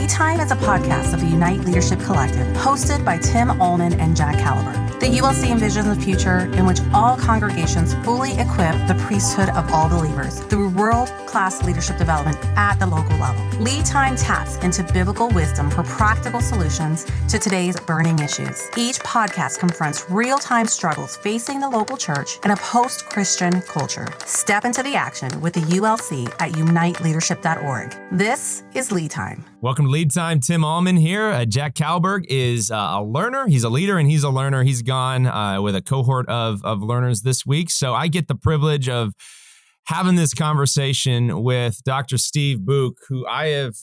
Lead Time is a podcast of the Unite Leadership Collective, hosted by Tim Ullman and Jack Caliber. The ULC envisions a future in which all congregations fully equip the priesthood of all believers through world-class leadership development at the local level. Lead Time taps into biblical wisdom for practical solutions to today's burning issues. Each podcast confronts real-time struggles facing the local church in a post-Christian culture. Step into the action with the ULC at uniteleadership.org. This is Lead Time. Welcome to Lead Time. Tim Ullman here. Jack Kalberg is a learner. He's a leader and he's a learner. He's gone with a cohort of learners this week. So I get the privilege of having this conversation with Dr. Steve Buuck, who I've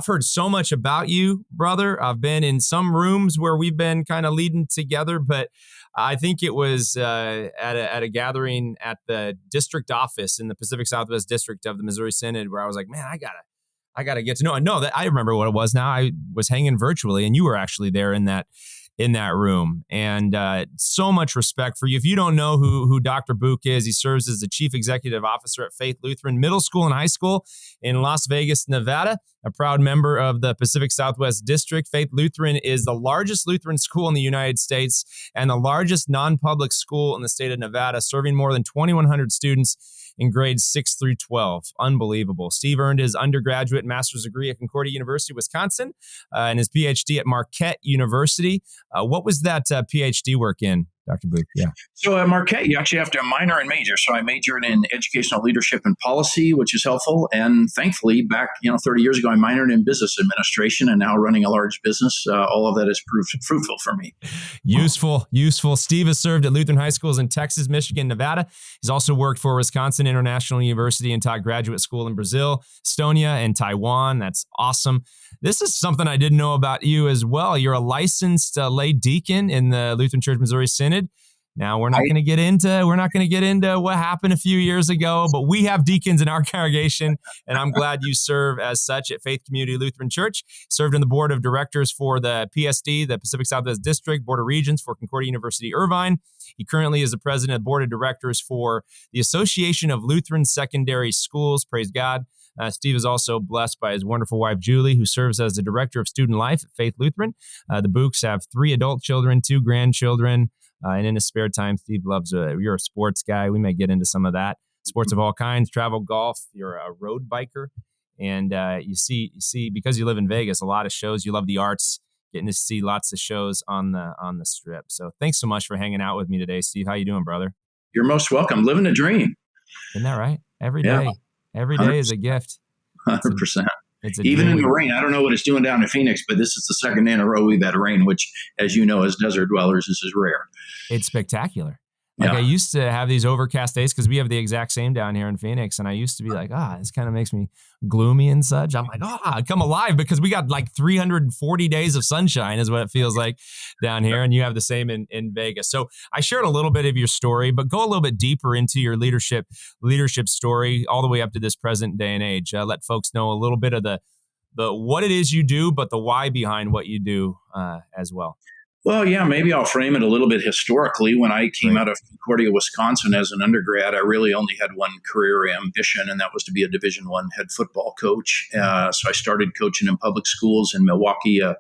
heard so much about you, brother. I've been in some rooms where we've been kind of leading together, but I think it was at a gathering at the district office in the Pacific Southwest District of the Missouri Synod where I was like, man, I gotta get to know. I know that I remember what it was now. I was hanging virtually and you were actually there in that room. And so much respect for you. If you don't know who Dr. Buuck is, he serves as the Chief Executive Officer at Faith Lutheran Middle School and High School in Las Vegas, Nevada, a proud member of the Pacific Southwest District. Faith Lutheran is the largest Lutheran school in the United States and the largest non-public school in the state of Nevada, serving more than 2,100 students in grades 6 through 12. Unbelievable. Steve earned his undergraduate and master's degree at Concordia University, Wisconsin, and his PhD at Marquette University. What was that PhD work in, Dr. Buuck? Yeah. So at Marquette, you actually have to minor and major. So I majored in educational leadership and policy, which is helpful. And thankfully, back 30 years ago, I minored in business administration and now running a large business. All of that has proved fruitful for me. Useful. Steve has served at Lutheran high schools in Texas, Michigan, Nevada. He's also worked for Wisconsin International University and taught graduate school in Brazil, Estonia, and Taiwan. That's awesome. This is something I didn't know about you as well. You're a licensed lay deacon in the Lutheran Church Missouri Synod. Now, we're not going to get into what happened a few years ago, but we have deacons in our congregation, and I'm glad you serve as such at Faith Community Lutheran Church. Served on the board of directors for the PSD, the Pacific Southwest District, board of regents for Concordia University, Irvine. He currently is the president of the board of directors for the Association of Lutheran Secondary Schools. Praise God. Steve is also blessed by his wonderful wife, Julie, who serves as the director of student life at Faith Lutheran. The Buucks have 3 adult children, 2 grandchildren. And in his spare time, Steve loves, you're a sports guy. We may get into some of that. Sports of all kinds, travel, golf. You're a road biker. And you see, because you live in Vegas, a lot of shows. You love the arts, getting to see lots of shows on the strip. So thanks so much for hanging out with me today, Steve. How you doing, brother? You're most welcome. Living a dream. Isn't that right? Every day. Every day is a gift. 100%. Even in the rain. I don't know what it's doing down in Phoenix, but this is the second day in a row we've had rain, which, as you know, as desert dwellers, this is rare. It's spectacular. I used to have these overcast days because we have the exact same down here in Phoenix. And I used to be like, this kind of makes me gloomy and such. I'm like, come alive because we got like 340 days of sunshine is what it feels like down here. And you have the same in Vegas. So I shared a little bit of your story, but go a little bit deeper into your leadership story all the way up to this present day and age. Let folks know a little bit of the what it is you do, but the why behind what you do as well. Well, yeah, maybe I'll frame it a little bit historically. When I came out of Concordia, Wisconsin as an undergrad, I really only had one career ambition, and that was to be a Division I head football coach. So I started coaching in public schools in Milwaukee, a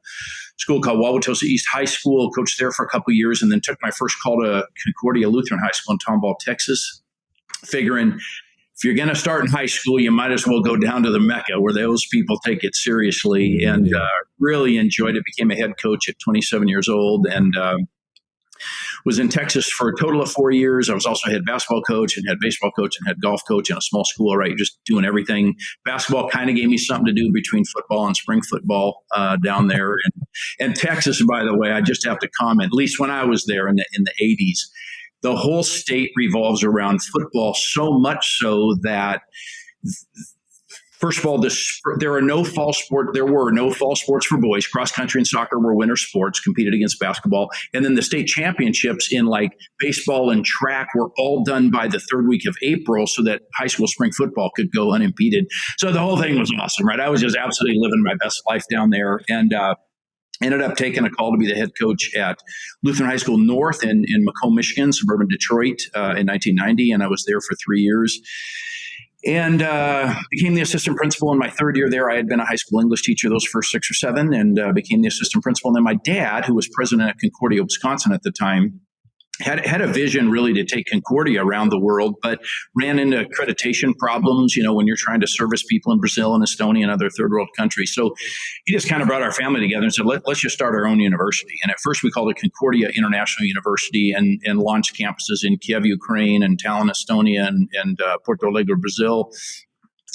school called Wauwatosa East High School, coached there for a couple of years, and then took my first call to Concordia Lutheran High School in Tomball, Texas, figuring if you're going to start in high school, you might as well go down to the Mecca where those people take it seriously, and really enjoyed it. Became a head coach at 27 years old and was in Texas for a total of 4 years. I was also head basketball coach and head baseball coach and head golf coach in a small school, right? Just doing everything. Basketball kind of gave me something to do between football and spring football down there. And Texas, by the way, I just have to comment, at least when I was there in the 80s, the whole state revolves around football, so much so that, first of all, there were no fall sports for boys. Cross country and soccer were winter sports, competed against basketball. And then the state championships in like baseball and track were all done by the third week of April so that high school spring football could go unimpeded. So the whole thing was awesome, right? I was just absolutely living my best life down there. And ended up taking a call to be the head coach at Lutheran High School North in Macomb, Michigan, suburban Detroit in 1990. And I was there for 3 years. and became the assistant principal in my third year there. I had been a high school English teacher those first 6 or 7, and became the assistant principal. And then my dad, who was president of Concordia, Wisconsin at the time, had a vision really to take Concordia around the world, but ran into accreditation problems, when you're trying to service people in Brazil and Estonia and other third world countries. So he just kind of brought our family together and said, let's just start our own university. And at first we called it Concordia International University, and launched campuses in Kiev, Ukraine, and Tallinn, Estonia, and Porto Alegre, Brazil,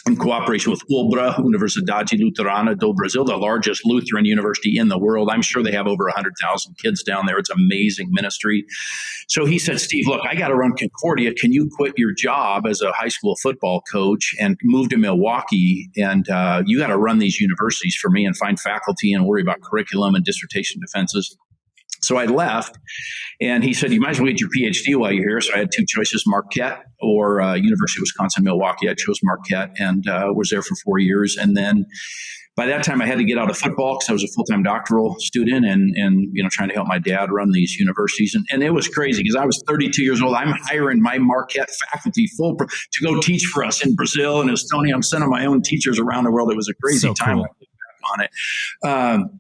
in cooperation with ULBRA, Universidade Luterana do Brasil, the largest Lutheran university in the world. I'm sure they have over 100,000 kids down there. It's amazing ministry. So he said, Steve, look, I got to run Concordia. Can you quit your job as a high school football coach and move to Milwaukee? And you got to run these universities for me and find faculty and worry about curriculum and dissertation defenses. So I left, and he said, you might as well get your PhD while you're here. So I had two choices, Marquette or University of Wisconsin-Milwaukee. I chose Marquette and was there for 4 years. And then by that time, I had to get out of football because I was a full-time doctoral student and trying to help my dad run these universities. And it was crazy because I was 32 years old. I'm hiring my Marquette faculty to go teach for us in Brazil and Estonia. I'm sending my own teachers around the world. It was a crazy time. Cool. On it.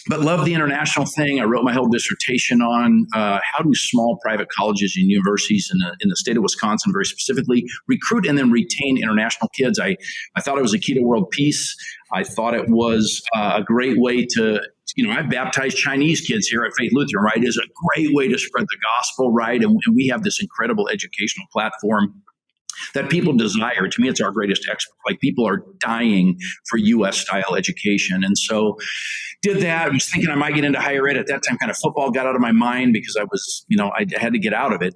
But loved the international thing. I wrote my whole dissertation on how do small private colleges and universities in the state of Wisconsin, very specifically, recruit and then retain international kids. I thought it was a key to world peace. I thought it was a great way to, I've baptized Chinese kids here at Faith Lutheran, right? It's a great way to spread the gospel, right? And we have this incredible educational platform that people desire. To me, it's our greatest export. Like, people are dying for U.S. style education. And so did that. I was thinking I might get into higher ed at that time. Kind of football got out of my mind because I was, I had to get out of it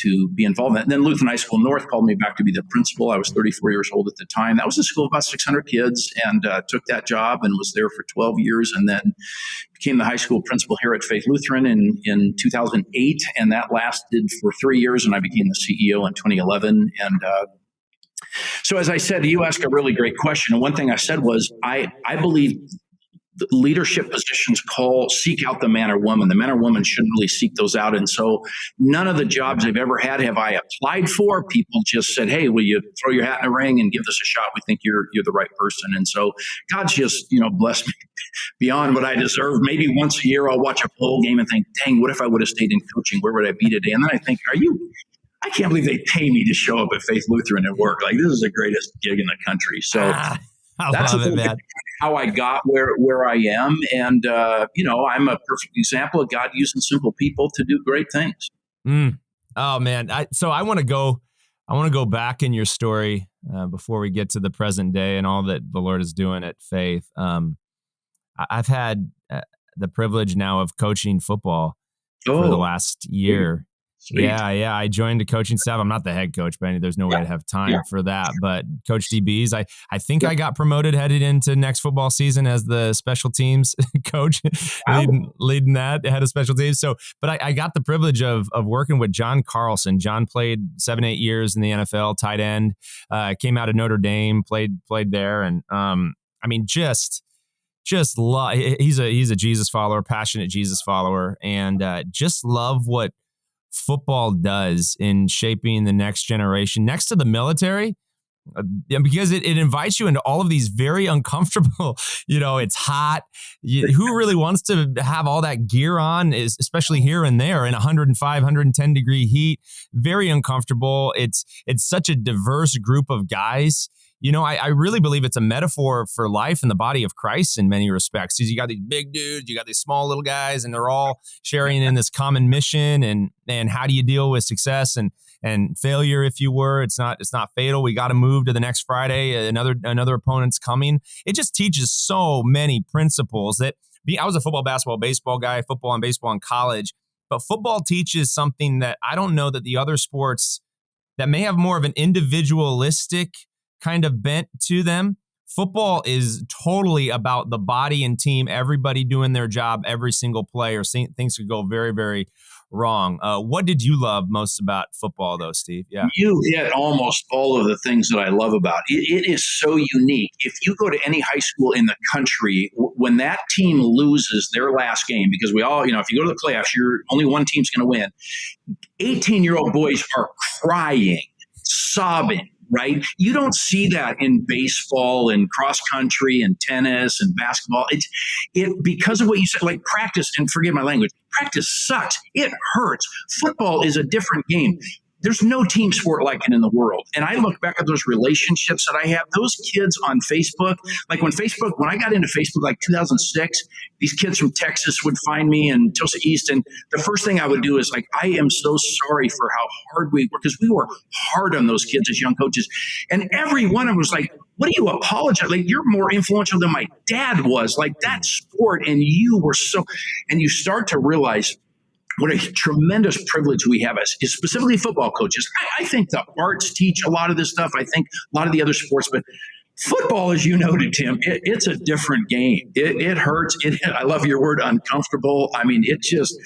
to be involved in that. And then Lutheran High School North called me back to be the principal. I was 34 years old at the time. That was a school of about 600 kids, and took that job and was there for 12 years, and then became the high school principal here at Faith Lutheran in 2008. And that lasted for 3 years, and I became the CEO in 2011. And so as I said, you asked a really great question. And one thing I said was, I believe the leadership positions seek out the man or woman. The man or woman shouldn't really seek those out. And so none of the jobs I've ever had have I applied for. People just said, hey, will you throw your hat in the ring and give this a shot? We think you're the right person. And so God's just, blessed me beyond what I deserve. Maybe once a year I'll watch a bowl game and think, dang, what if I would have stayed in coaching? Where would I be today? And then I think, I can't believe they pay me to show up at Faith Lutheran and work. Like, this is the greatest gig in the country. So that's how I got where I am. And, I'm a perfect example of God using simple people to do great things. Oh, man. So I want to go back in your story before we get to the present day and all that the Lord is doing at Faith. I've had the privilege now of coaching football for the last year. Sweet. Yeah. I joined the coaching staff. I'm not the head coach, but there's no way to have time for that. But coach DBs, I think I got promoted headed into next football season as the special teams coach, leading that, head of special teams. So, but I got the privilege of working with John Carlson. John played 7-8 years in the NFL, tight end, came out of Notre Dame, played there. And just love, he's a Jesus follower, passionate Jesus follower, and just love what football does in shaping the next generation next to the military, because it invites you into all of these very uncomfortable, it's hot. Who really wants to have all that gear on, especially here and there in 105, 110 degree heat, very uncomfortable. It's such a diverse group of guys. I really believe it's a metaphor for life in the body of Christ in many respects. You got these big dudes, you got these small little guys, and they're all sharing in this common mission. And how do you deal with success and failure? If you were, it's not fatal. We got to move to the next Friday. Another opponent's coming. It just teaches so many principles that I was a football, basketball, baseball guy, football and baseball in college, but football teaches something that I don't know that the other sports that may have more of an individualistic kind of bent to them. Football is totally about the body and team, everybody doing their job, every single play, or things could go very, very wrong. What did you love most about football, though, Steve? Yeah, you hit almost all of the things that I love about it. It is so unique. If you go to any high school in the country, when that team loses their last game, because we all, if you go to the playoffs, only one team's going to win. 18-year-old boys are crying, sobbing, right? You don't see that in baseball and cross country and tennis and basketball. It because of what you said, like practice, and forgive my language, practice sucks. It hurts. Football is a different game. There's no team sport like it in the world. And I look back at those relationships that I have, those kids on Facebook, like when I got into Facebook, like 2006, these kids from Texas would find me in Tulsa East. And the first thing I would do is like, I am so sorry for how hard we were, because we were hard on those kids as young coaches. And every one of them was like, what do you apologize? Like, you're more influential than my dad was. Like, that sport, and you were so, and you start to realize what a tremendous privilege we have as specifically football coaches. I think the arts teach a lot of this stuff. I think a lot of the other sports, but football, as you noted, Tim, it's a different game. It hurts. I love your word, uncomfortable. I mean, it just,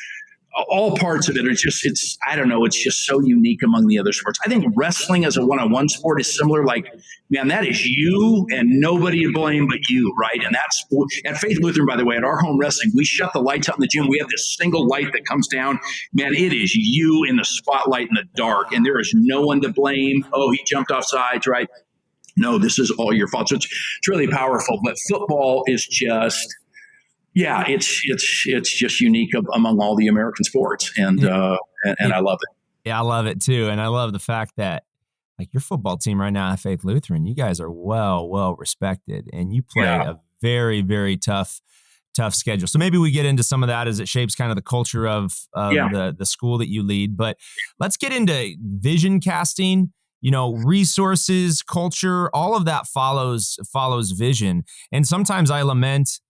all parts of it are just, I don't know, it's just so unique among the other sports. I think wrestling as a one-on-one sport is similar. Like, man, that is you and nobody to blame but you, right? And that's at Faith Lutheran, by the way, at our home wrestling, we shut the lights out in the gym. We have this single light that comes down. Man, it is you in the spotlight in the dark, and there is no one to blame. Oh, he jumped off sides, right? No, this is all your fault. So it's really powerful. But football is just, yeah, it's just unique among all the American sports, and I love it. Yeah, I love it too, and I love the fact that, like, your football team right now at Faith Lutheran, you guys are well respected, and you play a very, very tough schedule. So maybe we get into some of that as it shapes kind of the culture of the school that you lead. But let's get into vision casting. You know, resources, culture, all of that follows vision, and sometimes I lament.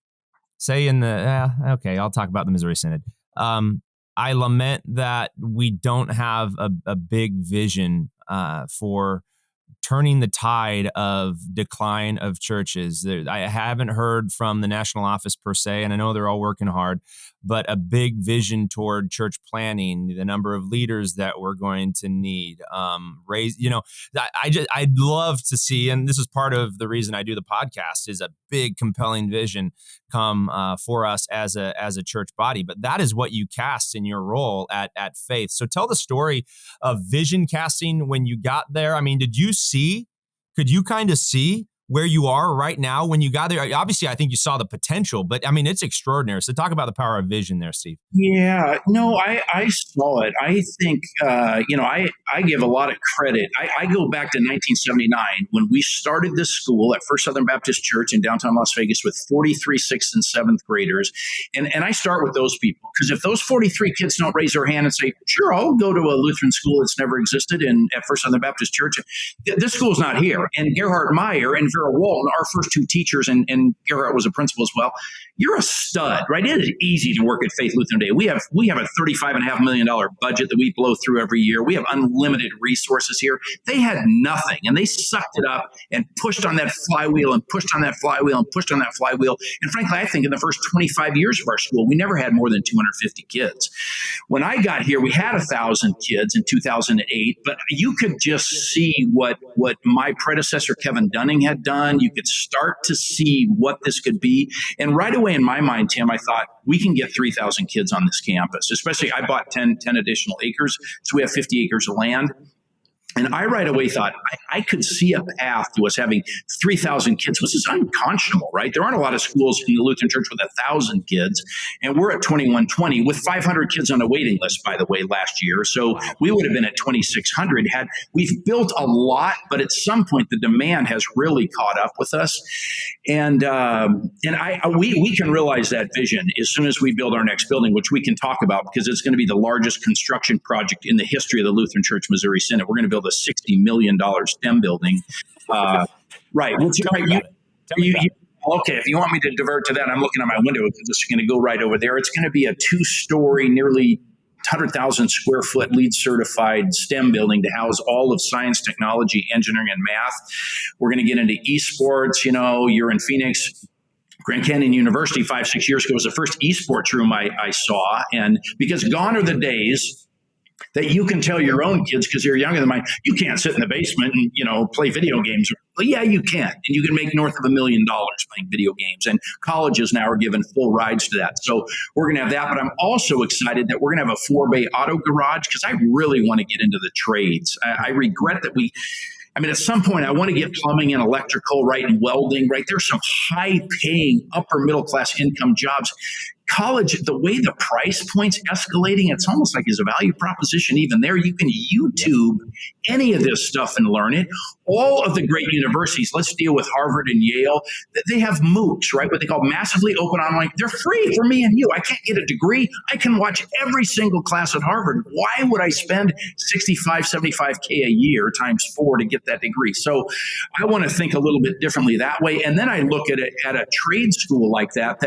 Say in okay, I'll talk about the Missouri Synod. I lament that we don't have a big vision for turning the tide of decline of churches. I haven't heard from the national office per se, and I know they're all working hard, but a big vision toward church planning, the number of leaders that we're going to need, I'd love to see, and this is part of the reason I do the podcast, is a big compelling vision come for us as a church body. But that is what you cast in your role at Faith. So tell the story of vision casting when you got there. I mean, could you kind of see where you are right now when you got there? Obviously, I think you saw the potential, but I mean, it's extraordinary. So talk about the power of vision there, Steve. Yeah, no, I saw it. I think, I give a lot of credit. I go back to 1979 when we started this school at First Southern Baptist Church in downtown Las Vegas with 43 6th and 7th graders. And I start with those people, because if those 43 kids don't raise their hand and say, sure, I'll go to a Lutheran school that's never existed at First Southern Baptist Church, this school's not here. And Gerhard Meyer and Vera Walton, our first two teachers, and Gerhard was a principal as well, you're a stud, right? It is easy to work at Faith Lutheran today. We have a $35.5 million budget that we blow through every year. We have unlimited resources here. They had nothing, and they sucked it up and pushed on that flywheel and pushed on that flywheel and pushed on that flywheel. And frankly, I think in the first 25 years of our school, we never had more than 250 kids. When I got here, we had 1,000 kids in 2008, but you could just see what my predecessor, Kevin Dunning, had done. You could start to see what this could be. And right away in my mind, Tim, I thought we can get 3,000 kids on this campus. Especially, I bought 10 additional acres. So we have 50 acres of land. And I right away thought I could see a path to us having 3,000 kids, which is unconscionable, right? There aren't a lot of schools in the Lutheran Church with 1,000 kids, and we're at 2,120 with 500 kids on a waiting list, by the way, last year. So we would have been at 2,600 we've built a lot, but at some point the demand has really caught up with us. And we can realize that vision as soon as we build our next building, which we can talk about because it's going to be the largest construction project in the history of the Lutheran Church Missouri Synod. We're going to build a $60 million STEM building. Right. Okay, if you want me to divert to that, I'm looking at my window because it's going to go right over there. It's going to be a 2-story, nearly 100,000 square foot LEED certified STEM building to house all of science, technology, engineering, and math. We're going to get into esports. You know, you're in Phoenix. Grand Canyon University 5-6 years ago was the first esports room I saw. And because gone are the days that you can tell your own kids, because they're younger than mine, you can't sit in the basement and, play video games. Well, yeah, you can. And you can make north of $1 million playing video games. And colleges now are given full rides to that. So we're going to have that. But I'm also excited that we're going to have a 4-bay auto garage because I really want to get into the trades. I regret that I mean, at some point, I want to get plumbing and electrical, right, and welding, right? There's some high-paying, upper middle-class income jobs. College, the way the price point's escalating, it's almost like there's a value proposition even there. You can YouTube any of this stuff and learn it. All of the great universities, let's deal with Harvard and Yale, they have MOOCs, right? What they call massively open online. They're free for me and you. I can't get a degree. I can watch every single class at Harvard. Why would I spend 65, 75K a year times 4 to get that degree? So I want to think a little bit differently that way. And then I look at it at a trade school like that,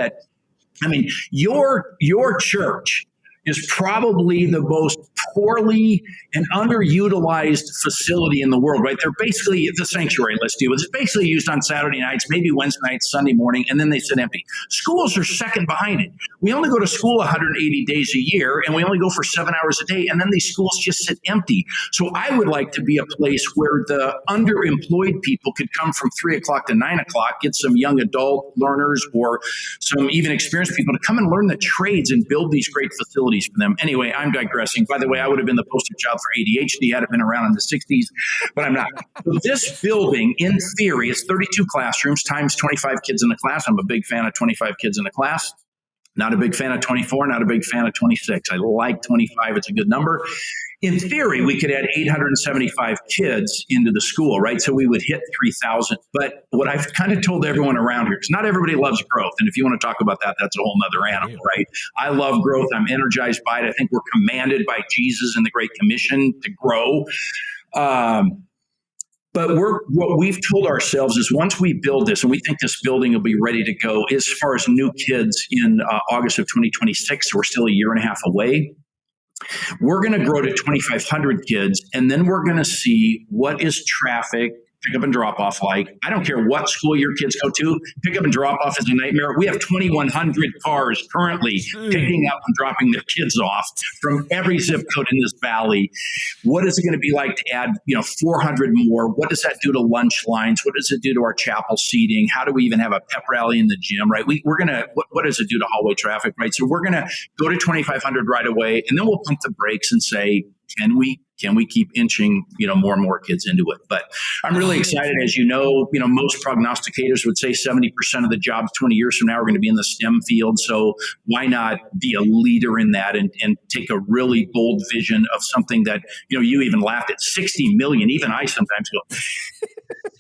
I mean, your church is probably the most poorly and underutilized facility in the world, right? They're basically the sanctuary, let's deal with. It's basically used on Saturday nights, maybe Wednesday nights, Sunday morning, and then they sit empty. Schools are second behind it. We only go to school 180 days a year, and we only go for 7 hours a day, and then these schools just sit empty. So I would like to be a place where the underemployed people could come from 3 o'clock to 9 o'clock, get some young adult learners or some even experienced people to come and learn the trades and build these great facilities for them. Anyway, I'm digressing. By the way, I would have been the poster child for ADHD had it been around in the 60s, but I'm not. So this building, in theory, is 32 classrooms times 25 kids in the class. I'm a big fan of 25 kids in the class. Not a big fan of 24, not a big fan of 26. I like 25. It's a good number. In theory, we could add 875 kids into the school, right? So we would hit 3,000. But what I've kind of told everyone around here, because not everybody loves growth. And if you want to talk about that, that's a whole nother animal, right? I love growth. I'm energized by it. I think we're commanded by Jesus in the Great Commission to grow. But what we've told ourselves is once we build this, and we think this building will be ready to go as far as new kids in August of 2026, so we're still a year and a half away. We're going to grow to 2,500 kids, and then we're going to see what is traffic, pick up and drop off like. I don't care what school your kids go to, pick up and drop off is a nightmare. We have 2,100 cars currently picking up and dropping their kids off from every zip code in this valley. What is it going to be like to add 400 more? What does that do to lunch lines? What does it do to our chapel seating? How do we even have a pep rally in the gym, right? We're going to, what does it do to hallway traffic, right? So we're going to go to 2,500 right away, and then we'll pump the brakes and say, can we keep inching, more and more kids into it? But I'm really excited. As you know, most prognosticators would say 70% of the jobs 20 years from now are going to be in the STEM field. So why not be a leader in that and take a really bold vision of something that, you even laughed at 60 million. Even I sometimes go,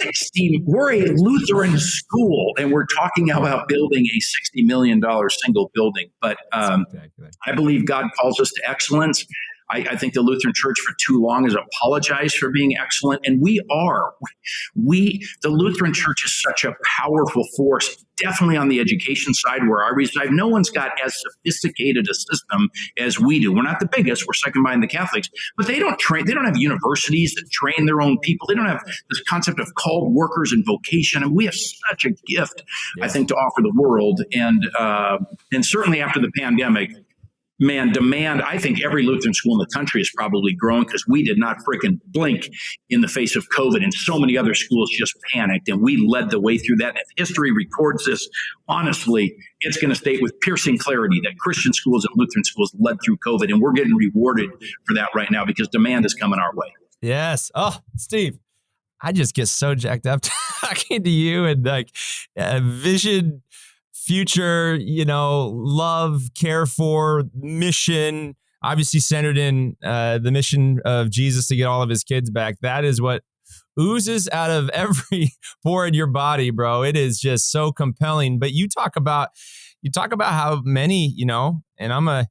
60, we're a Lutheran school and we're talking about building a $60 million single building. But I believe God calls us to excellence. I think the Lutheran Church for too long has apologized for being excellent. And we are. The Lutheran Church is such a powerful force, definitely on the education side where I reside. No one's got as sophisticated a system as we do. We're not the biggest. We're second behind the Catholics. But they don't have universities that train their own people. They don't have this concept of called workers and vocation. And we have such a gift, I think, to offer the world. And certainly after the pandemic, demand, I think every Lutheran school in the country is probably growing because we did not freaking blink in the face of COVID, and so many other schools just panicked, and we led the way through that. And if history records this, honestly, it's going to state with piercing clarity that Christian schools and Lutheran schools led through COVID, and we're getting rewarded for that right now because demand is coming our way. Yes. Oh, Steve, I just get so jacked up talking to you and vision, future, love, care for, mission, obviously centered in the mission of Jesus to get all of his kids back. That is what oozes out of every pore in your body, bro. It is just so compelling. But you talk about how many, and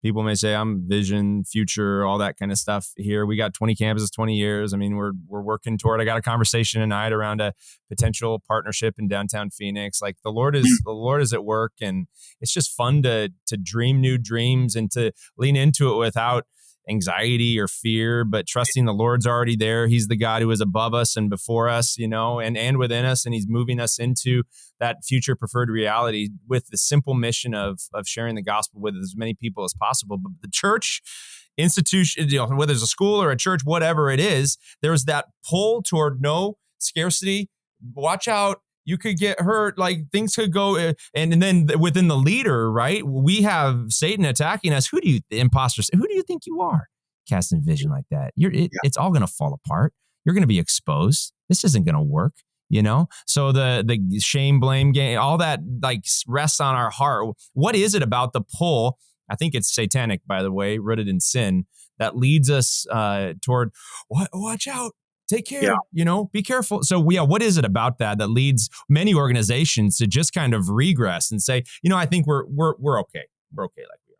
people may say I'm vision, future, all that kind of stuff here. We got 20 campuses, 20 years. I mean, we're working toward, I got a conversation tonight around a potential partnership in downtown Phoenix. Like the Lord is at work, and it's just fun to dream new dreams and to lean into it without anxiety or fear, but trusting the Lord's already there. He's the God who is above us and before us, and within us. And he's moving us into that future preferred reality with the simple mission of sharing the gospel with as many people as possible. But the church institution, whether it's a school or a church, whatever it is, there's that pull toward no scarcity. Watch out. You could get hurt, like things could go. And then within the leader, right? We have Satan attacking us. Who do you think you are casting vision like that? It's all going to fall apart. you're going to be exposed. This isn't going to work. So the shame, blame game, all that like rests on our heart. What is it about the pull? I think it's satanic, by the way, rooted in sin, that leads us toward watch out, take care, be careful. So what is it about that leads many organizations to just kind of regress and say, I think we're okay. We're okay like we are.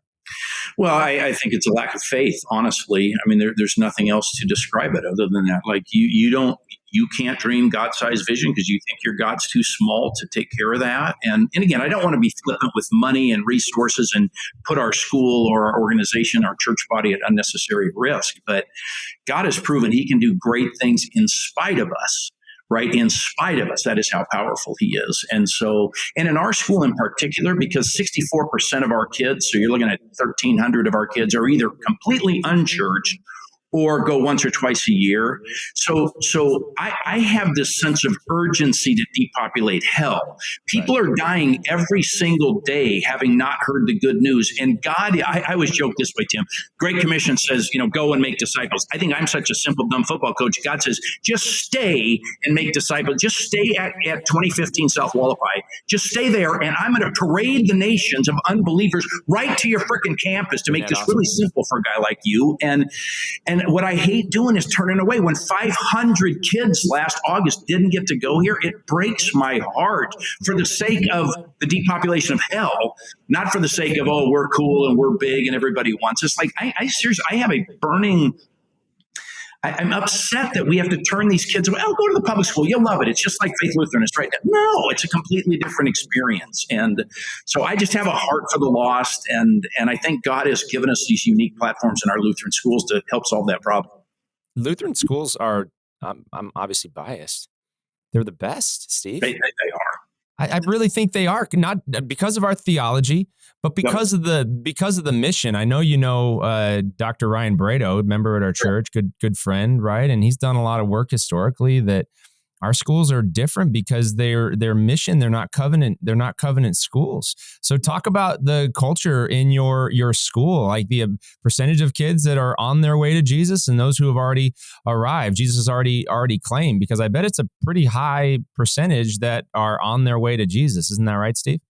Well, I think it's a lack of faith, honestly. I mean, there's nothing else to describe it other than that. Like you can't dream God-sized vision because you think your God's too small to take care of that. And again, I don't want to be flippant with money and resources and put our school or our organization, our church body at unnecessary risk. But God has proven he can do great things in spite of us. Right? In spite of us, that is how powerful he is. And in our school in particular, because 64% of our kids, so you're looking at 1,300 of our kids, are either completely unchurched or go once or twice a year. So I have this sense of urgency to depopulate hell. People are dying every single day having not heard the good news. And God, I always joke this way, Tim. Great Commission says, go and make disciples. I think I'm such a simple, dumb football coach. God says, just stay and make disciples. Just stay at 2015 South Wallapai. Just stay there, and I'm going to parade the nations of unbelievers right to your freaking campus to make this awesome. Really simple for a guy like you. And what I hate doing is turning away. When 500 kids last August didn't get to go here, it breaks my heart for the sake of the depopulation of hell, not for the sake of, we're cool and we're big and everybody wants us. Like, I seriously, I have a burning, I'm upset that we have to turn these kids away. Go to the public school. You'll love it. It's just like Faith Lutheran is right now. No, it's a completely different experience. And so I just have a heart for the lost. And I think God has given us these unique platforms in our Lutheran schools to help solve that problem. Lutheran schools are, I'm obviously biased. They're the best, Steve. They are. I really think they are, not because of our theology, but because of the mission. I know Dr. Ryan Brado, member at our church, good friend, right? And he's done a lot of work historically that our schools are different because their mission, they're not covenant schools. So talk about the culture in your school, like the percentage of kids that are on their way to Jesus and those who have already arrived. Jesus has already claimed, because I bet it's a pretty high percentage that are on their way to Jesus. Isn't that right, Steve?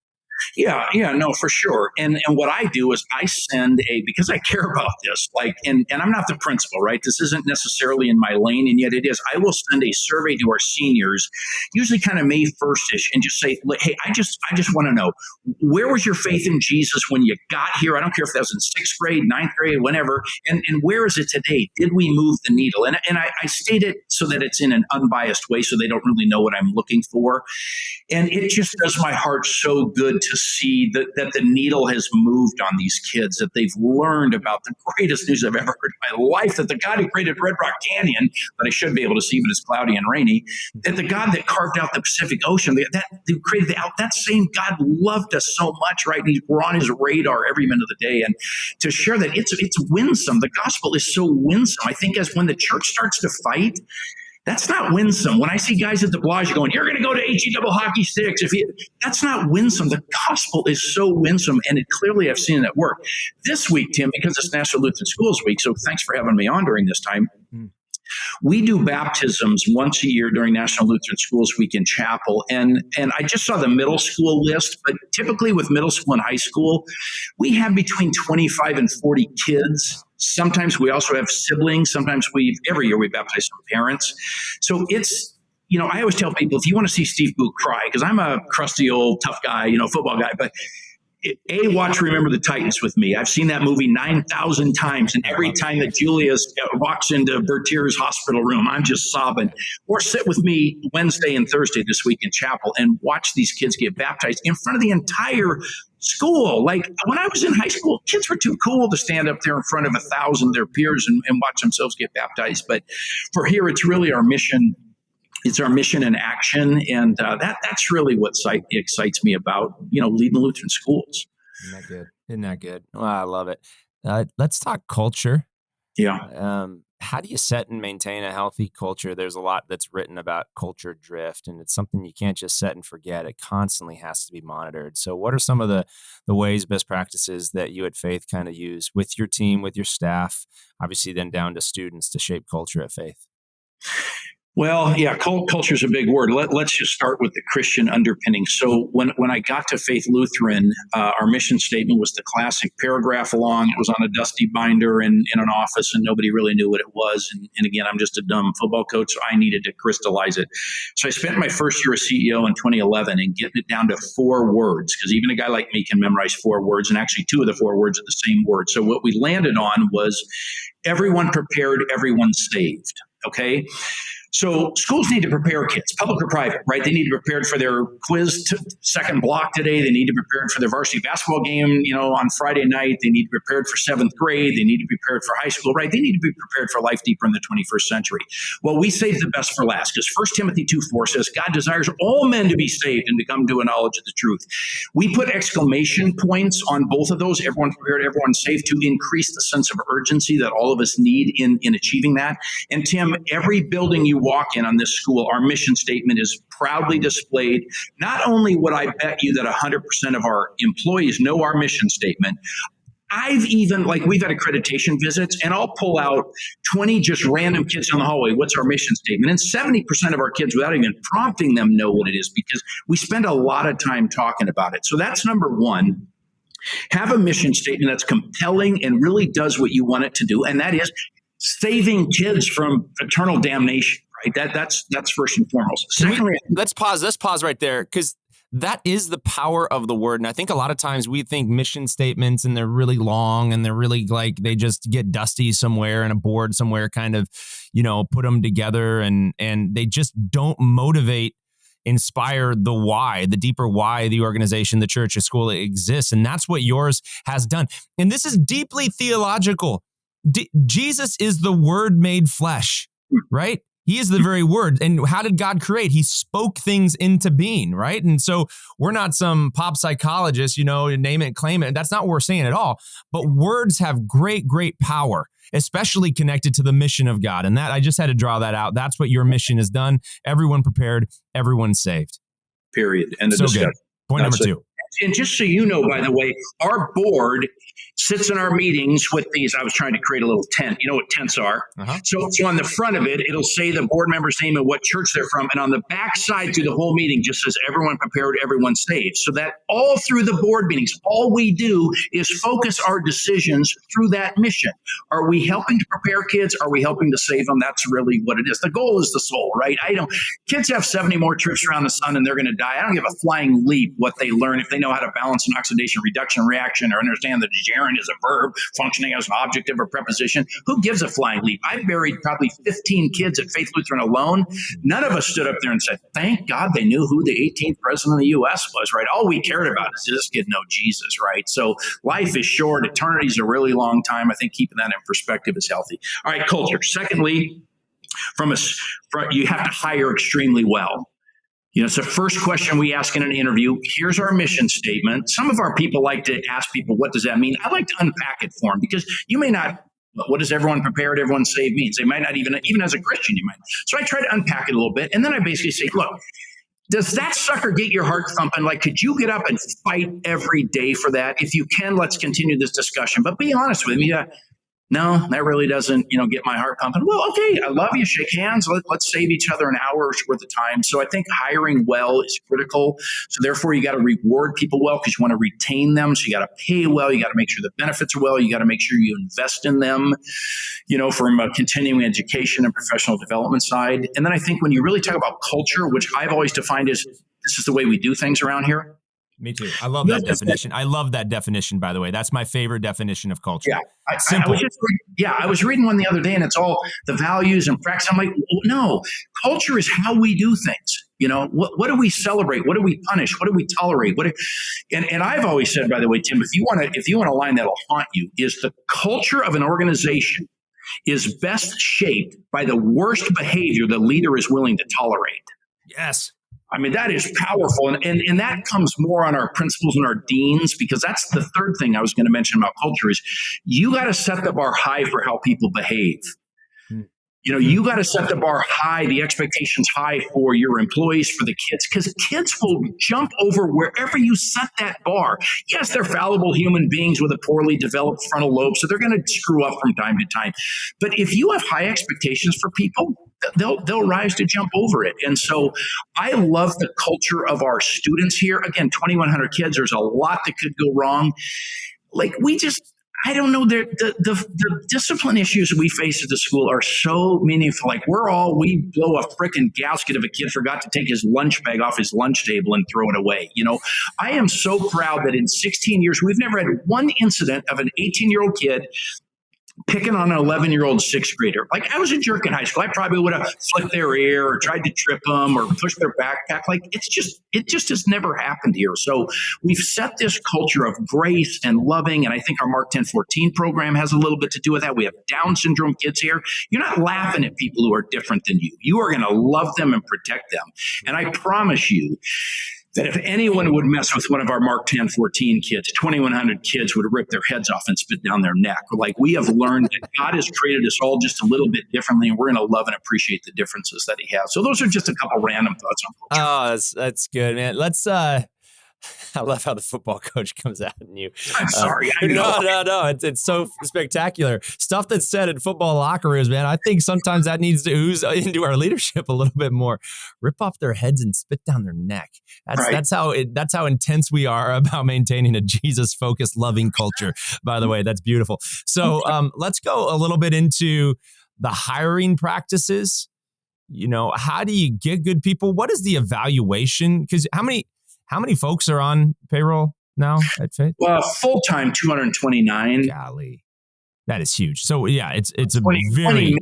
Yeah, no, for sure. And what I do is I send because I care about this, and I'm not the principal, right? This isn't necessarily in my lane, and yet it is. I will send a survey to our seniors, usually kind of May 1st-ish, and just say, hey, I just want to know, where was your faith in Jesus when you got here? I don't care if that was in 6th grade, 9th grade, whenever, and where is it today? Did we move the needle? And I state it so that it's in an unbiased way, so they don't really know what I'm looking for. And it just does my heart so good to see that the needle has moved on these kids, that they've learned about the greatest news I've ever heard in my life, that the God who created Red Rock Canyon, that I should be able to see, but it's cloudy and rainy, that the God that carved out the Pacific Ocean, that who created that same God loved us so much, right? We're on his radar every minute of the day. And to share that, it's winsome. The gospel is so winsome. I think as when the church starts to fight, that's not winsome. When I see guys at the Bellagio going, you're going to go to HE double hockey sticks. That's not winsome. The gospel is so winsome, and clearly I've seen it at work. This week, Tim, because it's National Lutheran Schools Week, so thanks for having me on during this time. We do baptisms once a year during National Lutheran Schools Week in chapel. And I just saw the middle school list, but typically with middle school and high school, we have between 25 and 40 kids. Sometimes we also have siblings. Sometimes every year we baptize some parents. So it's, I always tell people, if you want to see Steve Buuck cry, because I'm a crusty old tough guy, football guy, but watch Remember the Titans with me. I've seen that movie 9,000 times, and every time that Julia walks into Bertier's hospital room, I'm just sobbing. Or sit with me Wednesday and Thursday this week in chapel and watch these kids get baptized in front of the entire school. Like when I was in high school, kids were too cool to stand up there in front of 1,000 of their peers and watch themselves get baptized. But for here, it's really our mission. It's our mission in action, and that's really what excites me about leading Lutheran schools. Isn't that good? Well, I love it. Let's talk culture. Yeah. How do you set and maintain a healthy culture? There's a lot that's written about culture drift, and it's something you can't just set and forget. It constantly has to be monitored. So what are some of the ways, best practices that you at Faith kind of use with your team, with your staff, obviously then down to students to shape culture at Faith? Well, yeah, culture is a big word. Let's just start with the Christian underpinning. So when I got to Faith Lutheran, our mission statement was the classic paragraph long. It was on a dusty binder in an office, and nobody really knew what it was. And again, I'm just a dumb football coach, so I needed to crystallize it. So I spent my first year as CEO in 2011 and getting it down to 4 words, because even a guy like me can memorize 4 words, and actually 2 of the 4 words are the same word. So what we landed on was everyone prepared, everyone saved. Okay. So schools need to prepare kids, public or private, right? They need to be prepared for their quiz second block today. They need to be prepared for their varsity basketball game, on Friday night. They need to be prepared for 7th grade. They need to be prepared for high school, right? They need to be prepared for life deeper in the 21st century. Well, we save the best for last, because 1 Timothy 2:4 says, God desires all men to be saved and to come to a knowledge of the truth. We put exclamation points on both of those, everyone prepared, everyone safe, to increase the sense of urgency that all of us need in achieving that. And Tim, every building you walk in on this school, our mission statement is proudly displayed. Not only would I bet you that 100% of our employees know our mission statement, we've had accreditation visits, and I'll pull out 20 just random kids in the hallway. What's our mission statement? And 70% of our kids, without even prompting them, know what it is, because we spend a lot of time talking about it. So that's number one. Have a mission statement that's compelling and really does what you want it to do, and that is saving kids from eternal damnation. Right? That's first and foremost. Secondly, let's pause right there, because that is the power of the word. And I think a lot of times we think mission statements and they're really long and they're really like they just get dusty somewhere in a board somewhere, kind of, put them together, and they just don't motivate, inspire the why, the deeper why the organization, the church, the school exists. And that's what yours has done. And this is deeply theological. Jesus is the word made flesh, right? He is the very word. And how did God create? He spoke things into being, right? And so we're not some pop psychologist, name it, claim it. That's not what we're saying at all. But words have great, great power, especially connected to the mission of God. And that, I just had to draw that out. That's what your mission has done. Everyone prepared, everyone saved. Period. End of so discussion. Good. Point number 2. And just so you know, by the way, our board sits in our meetings with these. I was trying to create a little tent. You know what tents are? Uh-huh. So on the front of it, it'll say the board member's name and what church they're from. And on the back side through the whole meeting just says everyone prepared, everyone saved. So that all through the board meetings, all we do is focus our decisions through that mission. Are we helping to prepare kids? Are we helping to save them? That's really what it is. The goal is the soul, right? Kids have 70 more trips around the sun and they're going to die. I don't give a flying leap what they learn if they know how to balance an oxidation reduction reaction or understand that gerund is a verb functioning as an objective or preposition. Who gives a flying leap? I buried probably 15 kids at Faith Lutheran alone. None of us stood up there and said, thank God they knew who the 18th president of the U.S. was, right? All we cared about is this kid know Jesus, right? So life is short. Eternity is a really long time. I think keeping that in perspective is healthy. All right, culture. Secondly, you have to hire extremely well. It's the first question we ask in an interview. Here's our mission statement. Some of our people like to ask people, what does that mean? I like to unpack it for them, because you may not, what does everyone prepared, everyone saved means? They might not even as a Christian, you might. So I try to unpack it a little bit. And then I basically say, look, does that sucker get your heart thumping? Like, could you get up and fight every day for that? If you can, let's continue this discussion. But be honest with me. No, that really doesn't, get my heart pumping. Well, okay, I love you. Shake hands. Let's save each other an hour's worth of time. So I think hiring well is critical. So therefore, you got to reward people well, because you want to retain them. So you got to pay well. You got to make sure the benefits are well. You got to make sure you invest in them, from a continuing education and professional development side. And then I think when you really talk about culture, which I've always defined as this is the way we do things around here. Me too. I love that definition. I love that definition, by the way. That's my favorite definition of culture. Yeah. I was reading one the other day, and it's all the values and practice. I'm like, no, culture is how we do things. What do we celebrate? What do we punish? What do we tolerate? And I've always said, by the way, Tim, if you want a line that'll haunt you, is the culture of an organization is best shaped by the worst behavior the leader is willing to tolerate. Yes. I mean, that is powerful. And that comes more on our principals and our deans, because that's the third thing I was going to mention about culture is you got to set the bar high for how people behave. You got to set the bar high, the expectations high for your employees, for the kids, because kids will jump over wherever you set that bar. Yes, they're fallible human beings with a poorly developed frontal lobe, so they're going to screw up from time to time. But if you have high expectations for people, they'll rise to jump over it. And so I love the culture of our students here. Again, 2,100 kids, there's a lot that could go wrong. I don't know. The discipline issues we face at the school are so meaningful. We blow a frickin' gasket if a kid forgot to take his lunch bag off his lunch table and throw it away. I am so proud that in 16 years, we've never had one incident of an 18-year-old kid picking on an 11-year-old sixth grader. I was a jerk in high school. I probably would have flicked their ear or tried to trip them or pushed their backpack. It just has never happened here. So we've set this culture of grace and loving. And I think our Mark 1014 program has a little bit to do with that. We have Down syndrome kids here. You're not laughing at people who are different than you. You are going to love them and protect them. And I promise you that if anyone would mess with one of our Mark 1014 kids, 2,100 kids would rip their heads off and spit down their neck. We have learned that God has created us all just a little bit differently, and we're going to love and appreciate the differences that he has. So those are just a couple random thoughts on culture. Oh, that's good, man. I love how the football coach comes out at you. I'm sorry. I know. No. It's so spectacular. Stuff that's said in football locker rooms, man. I think sometimes that needs to ooze into our leadership a little bit more. Rip off their heads and spit down their neck. That's how intense we are about maintaining a Jesus-focused, loving culture. By the way, that's beautiful. So let's go a little bit into the hiring practices. How do you get good people? What is the evaluation? Because how many folks are on payroll now at Faith? Well, full-time 229. Golly, that is huge. So yeah, it's a $20 very million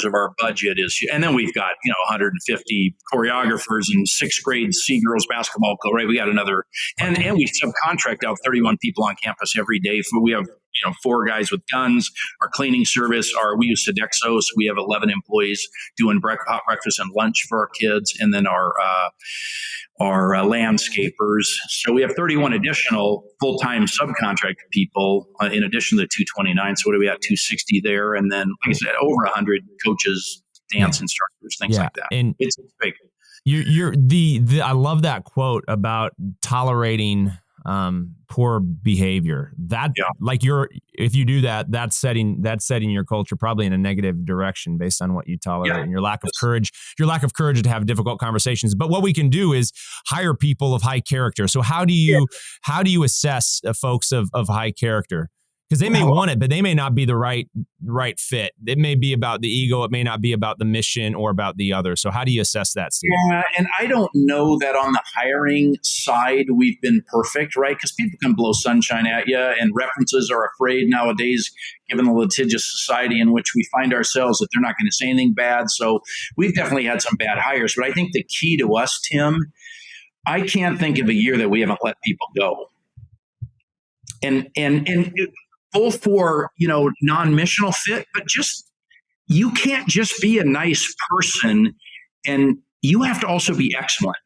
of our budget is, and then we've got 150 choreographers and sixth grade C girls basketball coach. Right, we got another, and we subcontract out 31 people on campus every day. We have 4 guys with guns. Our cleaning service, we use Sodexo, so we have 11 employees doing hot breakfast and lunch for our kids, and then our landscapers. So we have 31 additional full-time subcontract people in addition to the 229. So what do we have? 260 there, and then like I said, over 100 coaches, dance instructors, things like that. And it's big. I love that quote about tolerating poor behavior. If you do that, that's setting your culture probably in a negative direction based on what you tolerate and your lack of courage to have difficult conversations. But what we can do is hire people of high character. So how do you assess folks of high character? Because they may want it, but they may not be the right fit. It may be about the ego. It may not be about the mission or about the other. So how do you assess that, Steve? Yeah, and I don't know that on the hiring side we've been perfect, right? Because people can blow sunshine at you, and references are afraid nowadays, given the litigious society in which we find ourselves, that they're not going to say anything bad. So we've definitely had some bad hires. But I think the key to us, Tim, I can't think of a year that we haven't let people go. And both for, non-missional fit, but you can't just be a nice person, and you have to also be excellent.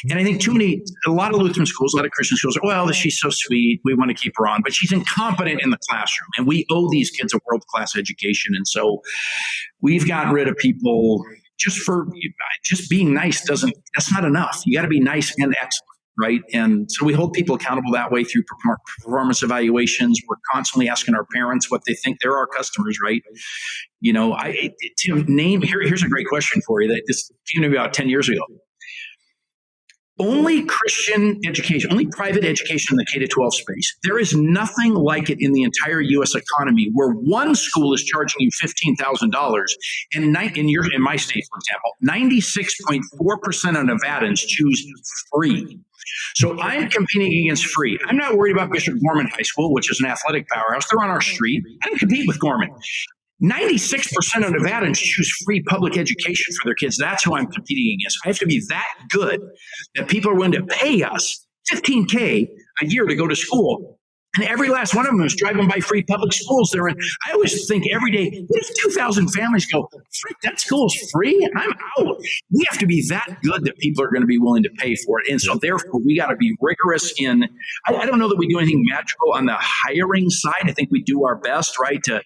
And I think a lot of Lutheran schools, a lot of Christian schools are, she's so sweet, we want to keep her on, but she's incompetent in the classroom, and we owe these kids a world-class education. And so we've gotten rid of people just being nice. That's not enough. You got to be nice and excellent. Right. And so we hold people accountable that way through performance evaluations. We're constantly asking our parents what they think. They're our customers, right? Here's a great question for you that this came to me about 10 years ago. Only Christian education, only private education in the K-12 space. There is nothing like it in the entire U.S. economy where one school is charging you $15,000. And in my state, for example, 96.4% of Nevadans choose free. So I'm competing against free. I'm not worried about Bishop Gorman High School, which is an athletic powerhouse. They're on our street. I don't compete with Gorman. 96% of Nevadans choose free public education for their kids. That's who I'm competing against. I have to be that good that people are willing to pay us $15K a year to go to school. And every last one of them is driving by free public schools they're in. I always think every day, what if 2,000 families go, frick, that school's free? I'm out. We have to be that good that people are going to be willing to pay for it. And so therefore, we got to be rigorous in, I don't know that we do anything magical on the hiring side. I think we do our best, right, to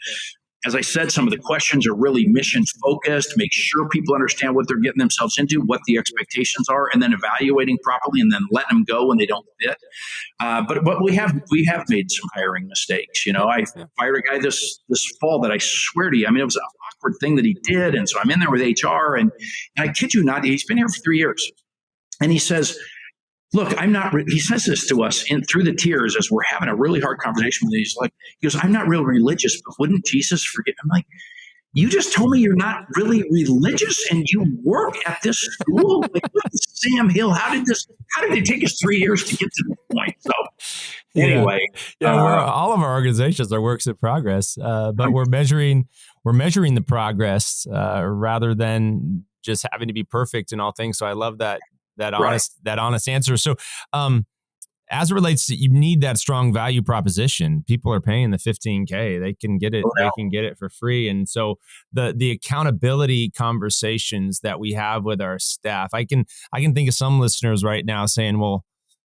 as I said, some of the questions are really mission focused, make sure people understand what they're getting themselves into, what the expectations are, and then evaluating properly and then letting them go when they don't fit. But we have made some hiring mistakes. I fired a guy this fall that I swear to you, I mean, it was an awkward thing that he did. And so I'm in there with HR and I kid you not, he's been here for 3 years. And he says, look, he says this to us through the tears as we're having a really hard conversation with him. He goes, I'm not real religious, but wouldn't Jesus forgive? I'm like, you just told me you're not really religious and you work at this school? Like, Sam Hill, how did it take us 3 years to get to this point? So anyway. All of our organizations are works in progress, but we're measuring the progress rather than just having to be perfect in all things. So I love that honest answer. So, as it relates to, you need that strong value proposition. People are paying the $15K. They can get it. They can get it for free. And so the accountability conversations that we have with our staff, I can think of some listeners right now saying, well,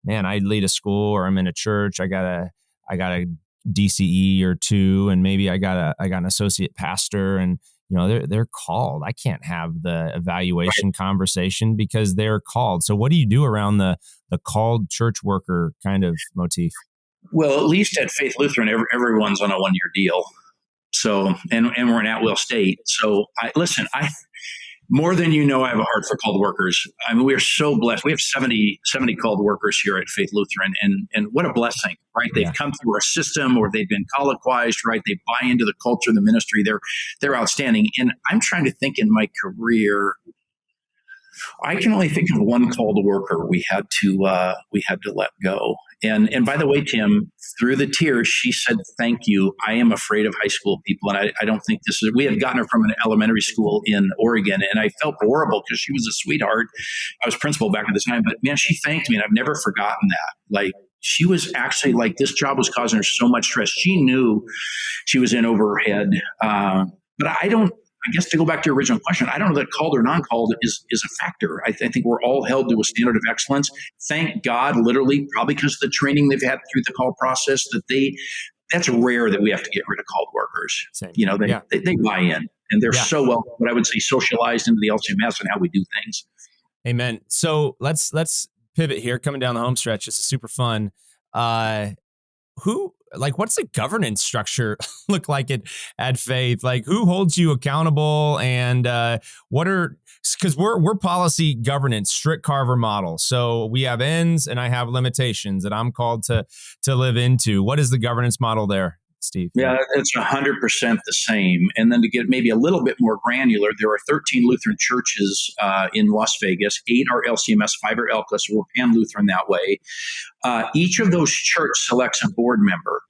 man, I lead a school or I'm in a church. I got a DCE or two, and maybe I got an associate pastor, and they're called. I can't have the evaluation conversation because they're called. So what do you do around the called church worker kind of motif? Well, at least at Faith Lutheran, everyone's on a 1-year deal. So, and we're in At-Will State. So I more than I have a heart for called workers. I mean, we are so blessed. We have 70 called workers here at Faith Lutheran, and what a blessing, right? They've come through our system, or they've been colloquized, right? They buy into the culture, the ministry. They're outstanding. And I'm trying to think in my career, I can only think of one called worker we had to let go. And by the way, Tim, through the tears, she said, "Thank you. I am afraid of high school people." And I don't think we had gotten her from an elementary school in Oregon. And I felt horrible because she was a sweetheart. I was principal back at the time, but man, she thanked me, and I've never forgotten that. Like, she was actually like, this job was causing her so much stress. She knew she was in over her head. But I guess to go back to your original question, I don't know that called or non-called is a factor. I think we're all held to a standard of excellence. Thank God, literally, probably because of the training they've had through the call process, that's rare that we have to get rid of called workers. Same. They buy in, and they're so well, what I would say, socialized into the LCMS and how we do things. Amen. So let's pivot here, coming down the home stretch. This is super fun. What's the governance structure look like at Faith? Like, who holds you accountable, and because we're policy governance, strict Carver model. So we have ends and I have limitations that I'm called to live into. What is the governance model there, Steve? Yeah, it's 100% the same. And then to get maybe a little bit more granular, there are 13 Lutheran churches in Las Vegas. 8 are LCMS, 5 are ELCA, so we're pan-Lutheran that way. Each of those churches selects a board member.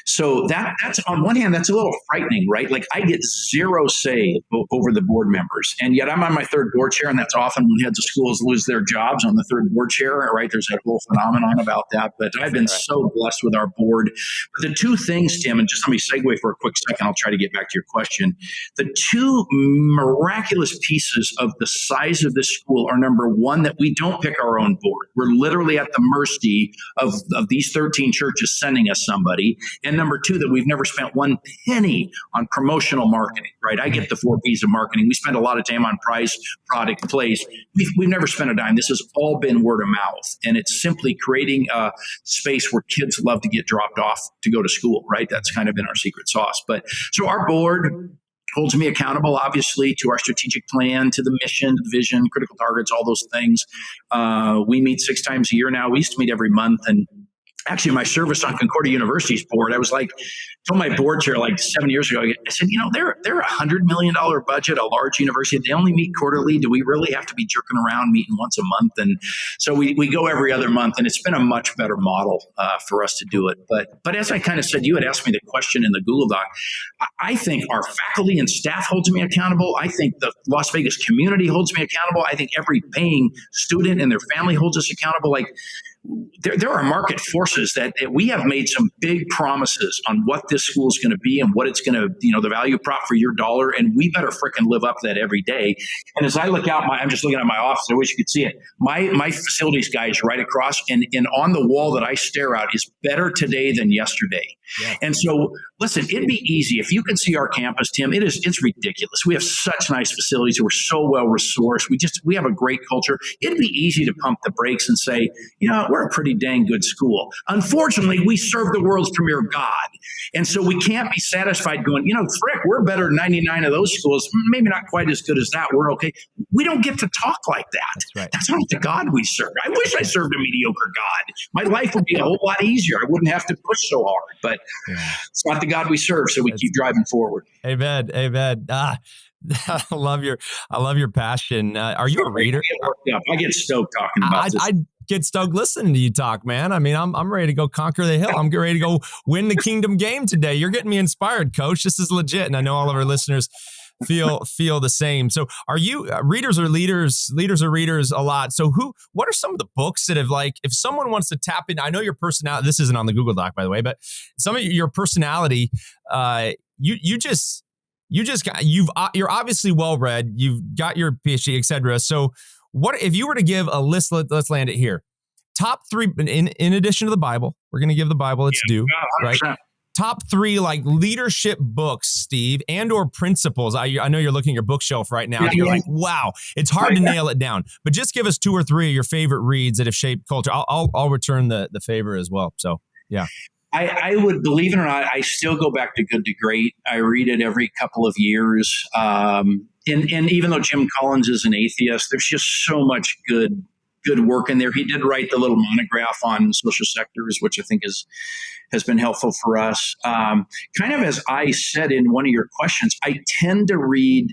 So that's on one hand, that's a little frightening, right? Like, I get zero say over the board members, and yet I'm on my 3rd board chair, and that's often when heads of schools lose their jobs on the 3rd board chair, right? There's that whole phenomenon about that, but I've been so blessed with our board. But the two things, Tim, and just let me segue for a quick second, I'll try to get back to your question. The two miraculous pieces of the size of this school are, number one, that we don't pick our own board. We're literally at the mercy of these 13 churches sending us somebody. And number two, that we've never spent one penny on promotional marketing, right? I get the 4 P's of marketing. We spend a lot of time on price, product, place. We've never spent a dime. This has all been word of mouth. And it's simply creating a space where kids love to get dropped off to go to school, right? That's kind of been our secret sauce. But so our board holds me accountable, obviously, to our strategic plan, to the mission, to the vision, critical targets, all those things. We meet 6 times a year now. We used to meet every month. And actually, my service on Concordia University's board, I was like, told my board chair like 7 years ago, I said, they're $100 million budget, a large university. They only meet quarterly. Do we really have to be jerking around meeting once a month? And so we go every other month, and it's been a much better model for us to do it. But as I kind of said, you had asked me the question in the Google Doc. I think our faculty and staff holds me accountable. I think the Las Vegas community holds me accountable. I think every paying student and their family holds us accountable. Like, there are market forces that we have made some big promises on what this school is going to be and what it's going to, the value prop for your dollar. And we better frickin' live up to that every day. And as I look out, I'm just looking at my office. I wish you could see it. My facilities guy is right across, and on the wall that I stare out is better today than yesterday. Yeah. And so, listen, it'd be easy if you could see our campus, Tim. It's ridiculous. We have such nice facilities. We're so well resourced. We have a great culture. It'd be easy to pump the brakes and say, we're a pretty dang good school. Unfortunately, we serve the world's premier God. And so we can't be satisfied going, frick, we're better than 99 of those schools. Maybe not quite as good as that. We're okay. We don't get to talk like that. That's right. That's not the God we serve. I wish I served a mediocre God. My life would be a whole lot easier. I wouldn't have to push so hard. But it's not the God we serve, so we keep driving forward. Amen. I love your passion. Are you a reader? I get stoked talking about this. I get stoked listening to you talk, man. I mean, I'm ready to go conquer the hill. I'm ready to go win the kingdom game today. You're getting me inspired, Coach. This is legit, and I know all of our listeners feel the same. So are you readers or leaders or readers a lot? So what are some of the books that have, like, if someone wants to tap in, I know your personality, this isn't on the Google Doc, by the way, but some of your personality, you're obviously well-read, you've got your PhD, et cetera. So what, if you were to give a list, let's land it here. Top 3, in addition to the Bible, we're going to give the Bible its due, 100%. Right? Top 3 like leadership books, Steve, and or principles. I know you're looking at your bookshelf right now. You're like, wow, it's hard to nail it down. But just give us 2 or 3 of your favorite reads that have shaped culture. I'll return the favor as well. So yeah. I would, believe it or not, I still go back to Good to Great. I read it every couple of years. And even though Jim Collins is an atheist, there's just so much good work in there. He did write the little monograph on social sectors, which I think has been helpful for us. Kind of as I said in one of your questions, I tend to read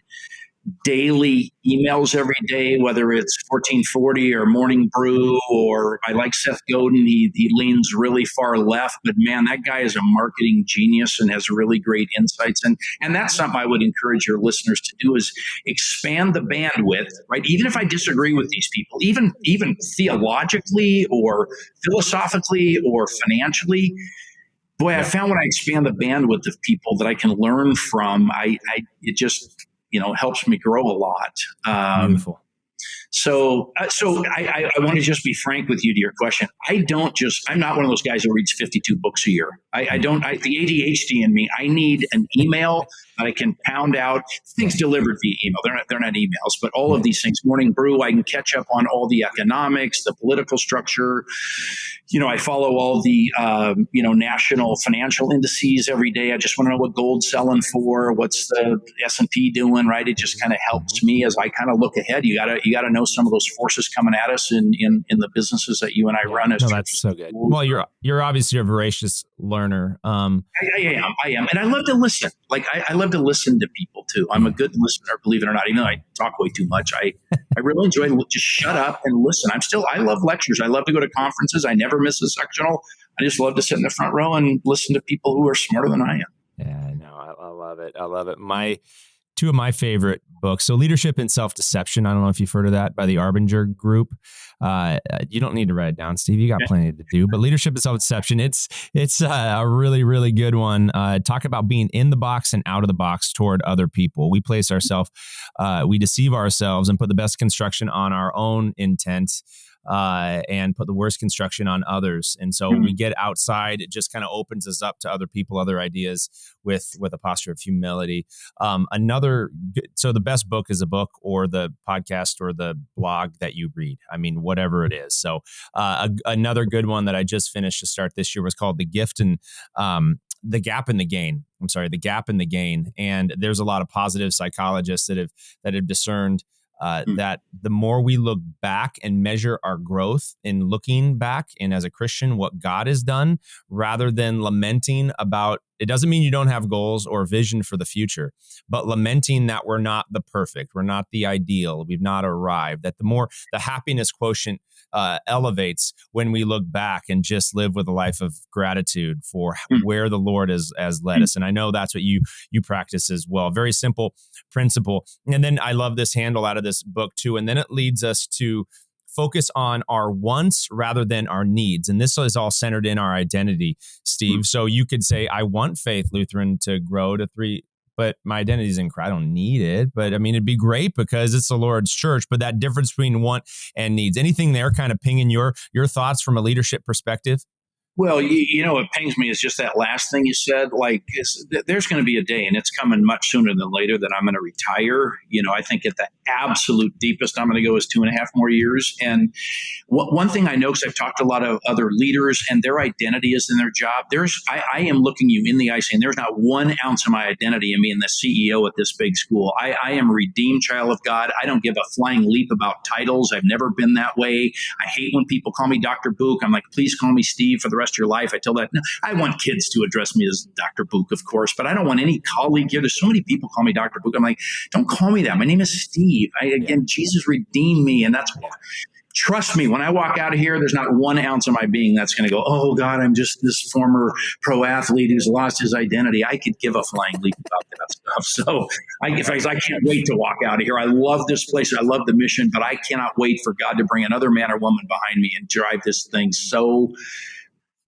daily emails every day, whether it's 1440 or Morning Brew, or I like Seth Godin. He leans really far left, but man, that guy is a marketing genius and has really great insights. And that's something I would encourage your listeners to do, is expand the bandwidth, right? Even if I disagree with these people, even theologically or philosophically or financially, boy, I found when I expand the bandwidth of people that I can learn from, it just helps me grow a lot. Beautiful. So I want to just be frank with you to your question. I'm not one of those guys who reads 52 books a year. The ADHD in me, I need an email that I can pound out, things delivered via email. They're not emails, but all of these things. Morning Brew, I can catch up on all the economics, the political structure. I follow all the, national financial indices every day. I just want to know what gold's selling for, what's the S&P doing, right? It just kind of helps me as I kind of look ahead. You gotta know some of those forces coming at us in the businesses that you and I run. No, that's so good. Well, you're obviously a voracious learner. I am. And I love to listen. Like I love to listen to people too. I'm a good listener, believe it or not, even though I talk way too much. I really enjoy just shut up and listen. I love lectures. I love to go to conferences. I never miss a sectional. I just love to sit in the front row and listen to people who are smarter than I am. Yeah, no, I love it. I love it. Two of my favorite books. So Leadership and Self-Deception. I don't know if you've heard of that, by the Arbinger Group. You don't need to write it down, Steve. You got plenty to do. But Leadership and Self-Deception, it's a really, really good one. Talk about being in the box and out of the box toward other people. We place ourselves, we deceive ourselves and put the best construction on our own intent. And put the worst construction on others. And so we get outside, it just kind of opens us up to other people, other ideas with a posture of humility. So the best book is a book or the podcast or the blog that you read. I mean, whatever it is. So another good one that I just finished to start this year was called The Gift and The Gap and the Gain. The Gap and the Gain. And there's a lot of positive psychologists that have discerned that the more we look back and measure our growth in looking back and as a Christian, what God has done, rather than lamenting about, it doesn't mean you don't have goals or vision for the future, but lamenting that we're not the perfect, we're not the ideal, we've not arrived, that the happiness quotient elevates when we look back and just live with a life of gratitude for where the Lord has led us. And I know that's what you practice as well. Very simple principle. And then I love this handle out of this book too. And then it leads us to focus on our wants rather than our needs. And this is all centered in our identity, Steve. So you could say, I want Faith Lutheran to grow to 3, but my identity is in Christ. I don't need it. But I mean, it'd be great because it's the Lord's church. But that difference between want and needs, anything there kind of pinging your thoughts from a leadership perspective? Well, what pains me is just that last thing you said. Like, there's going to be a day, and it's coming much sooner than later, that I'm going to retire. I think at the absolute deepest, I'm going to go is 2.5 more years. And one thing I know, because I've talked to a lot of other leaders, and their identity is in their job. I am looking you in the eye saying, there's not 1 ounce of my identity in being the CEO at this big school. I am a redeemed child of God. I don't give a flying leap about titles. I've never been that way. I hate when people call me Dr. Buuck. I'm like, please call me Steve for the rest of your life. I tell that. No, I want kids to address me as Dr. Buuck, of course, but I don't want any colleague here. There's so many people call me Dr. Buuck. I'm like, don't call me that. My name is Steve. Jesus redeemed me. And that's, trust me, when I walk out of here, there's not 1 ounce of my being that's going to go, oh God, I'm just this former pro athlete who's lost his identity. I could give a flying leap about that stuff. So I can't wait to walk out of here. I love this place. I love the mission, but I cannot wait for God to bring another man or woman behind me and drive this thing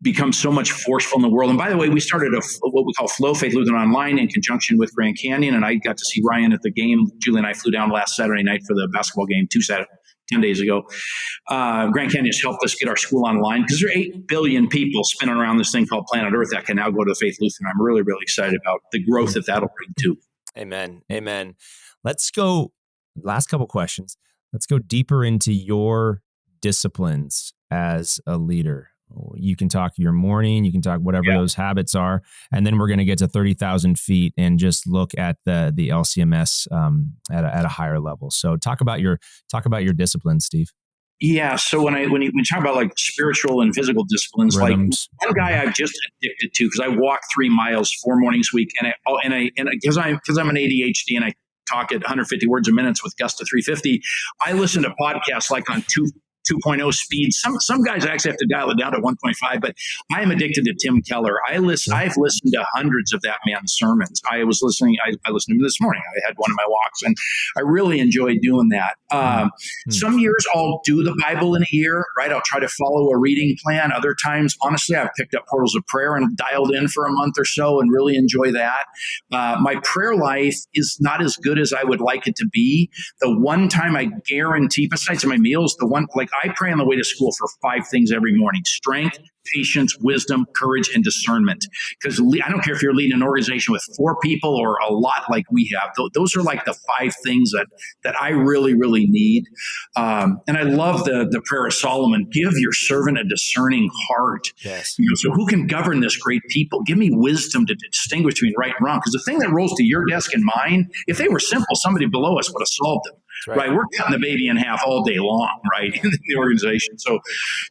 become so much forceful in the world. And by the way, we started what we call Flow Faith Lutheran Online in conjunction with Grand Canyon. And I got to see Ryan at the game. Julie and I flew down last Saturday night for the basketball game, 10 days ago. Grand Canyon has helped us get our school online because there are 8 billion people spinning around this thing called planet Earth that can now go to Faith Lutheran. I'm really, really excited about the growth that that'll bring too. Amen. Let's go, last couple questions. Let's go deeper into your disciplines as a leader. You can talk your morning, you can talk whatever those habits are, and then we're going to get to 30,000 feet and just look at the LCMS at a higher level. So talk about your disciplines, Steve. Yeah. So when you talk about like spiritual and physical disciplines, Rhythms. Like one guy I've just addicted to, because I walk 3 miles 4 mornings a week, and because I'm an ADHD and I talk at 150 words a minute with Gus to 350, I listen to podcasts like on 2.0 speed. Some guys actually have to dial it down to 1.5, but I am addicted to Tim Keller. I've listened to hundreds of that man's sermons. I listened to him this morning. I had one of my walks, and I really enjoy doing that. Some years I'll do the Bible in a year, right? I'll try to follow a reading plan. Other times, honestly, I've picked up Portals of Prayer and dialed in for a month or so and really enjoy that. My prayer life is not as good as I would like it to be. The one time I guarantee, besides my meals, I pray on the way to school for 5 things every morning: strength, patience, wisdom, courage, and discernment. Because I don't care if you're leading an organization with 4 people or a lot like we have. Those are like the 5 things that I really, really need. And I love the prayer of Solomon: give your servant a discerning heart. Yes. So who can govern this great people? Give me wisdom to distinguish between right and wrong. Because the thing that rolls to your desk and mine, if they were simple, somebody below us would have solved them. Right. We're cutting the baby in half all day long, right, in the organization. So